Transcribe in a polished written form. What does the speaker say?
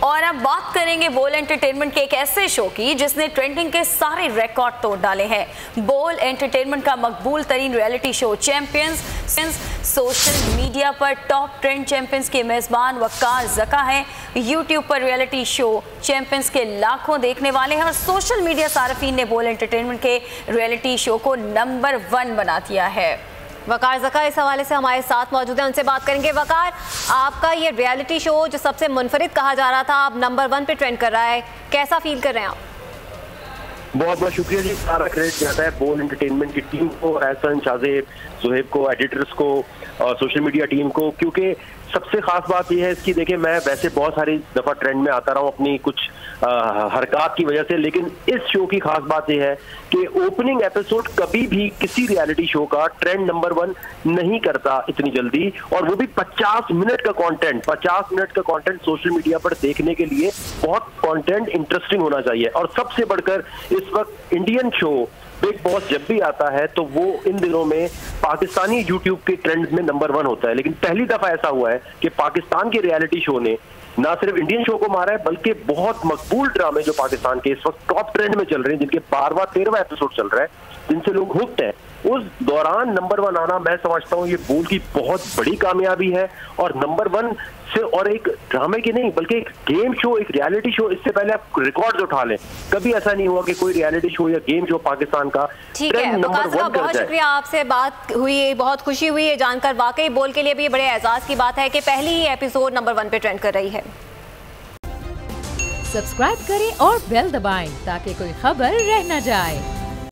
और अब बात करेंगे बोल एंटरटेनमेंट के एक ऐसे शो की जिसने ट्रेंडिंग के सारे रिकॉर्ड तोड़ डाले हैं। बोल एंटरटेनमेंट का मकबूल तरीन reality show champions social media पर टॉप ट्रेंड चैंपियंस के मेजबान वकार ज़का हैं। यूट्यूब पर रियलिटी शो चैंपियंस के लाखों देखने वाले हैं और सोशल मीडिया सार्फिन ने बोल एंटरटेनमेंट के रियलिटी शो को नंबर 1 बना दिया है। वकार ज़का इस हवाले से हमारे साथ मौजूद हैं, उनसे बात करेंगे। वकार, आपका ये रियलिटी शो जो सबसे मुनफरिद कहा जा रहा था, अब नंबर 1 पे ट्रेंड कर रहा है, कैसा फील कर रहे हैं आप? बहुत बहुत शुक्रिया जी। सारा क्रेडिट जाता है बोल एंटरटेनमेंट की टीम को, एहसन, शाज़ेब, जुहेब को, एडिटर्स को और सोशल मीडिया टीम को, क्योंकि सबसे खास बात यह है इसकी, देखिए मैं वैसे बहुत सारी दफ़ा ट्रेंड में आता रहा हूँ अपनी कुछ हरकत की वजह से, लेकिन इस शो की खास बात यह है कि ओपनिंग एपिसोड कभी भी किसी रियलिटी शो का ट्रेंड नंबर 1 नहीं करता इतनी जल्दी, और वो भी 50 मिनट का कंटेंट। 50 मिनट का कंटेंट सोशल मीडिया पर देखने के लिए बहुत कंटेंट इंटरेस्टिंग होना चाहिए। और सबसे बढ़कर इस वक्त इंडियन शो बिग बॉस जब भी आता है तो वो इन दिनों में पाकिस्तानी यूट्यूब के ट्रेंड्स में नंबर 1 होता है, लेकिन पहली दफा ऐसा हुआ है कि पाकिस्तान के रियलिटी शो ने ना सिर्फ इंडियन शो को मारा है, बल्कि बहुत मकबूल ड्रामे जो पाकिस्तान के इस वक्त टॉप ट्रेंड में चल रहे हैं, जिनके 12वां 13वां एपिसोड चल रहा है, जिनसे लोग हुक्ड हैं, उस दौरान नंबर 1 आना मैं समझता हूँ ये बोल की बहुत बड़ी कामयाबी है। और नंबर 1 से और एक ड्रामे की नहीं बल्कि एक गेम शो, एक रियलिटी शो, इससे पहले आप रिकॉर्ड्स उठा लें, कभी ऐसा नहीं हुआ कि कोई रियलिटी शो या गेम शो पाकिस्तान का ट्रेंड नंबर 1 कर जाए। बहुत शुक्रिया, आपसे बात हुई, बहुत खुशी हुई है जानकर। वाकई बोल के लिए भी बड़े एजाज की बात है कि पहली ही एपिसोड नंबर 1 पे ट्रेंड कर रही है। सब्सक्राइब करें और बेल दबाएं ताकि कोई खबर रह न जाए।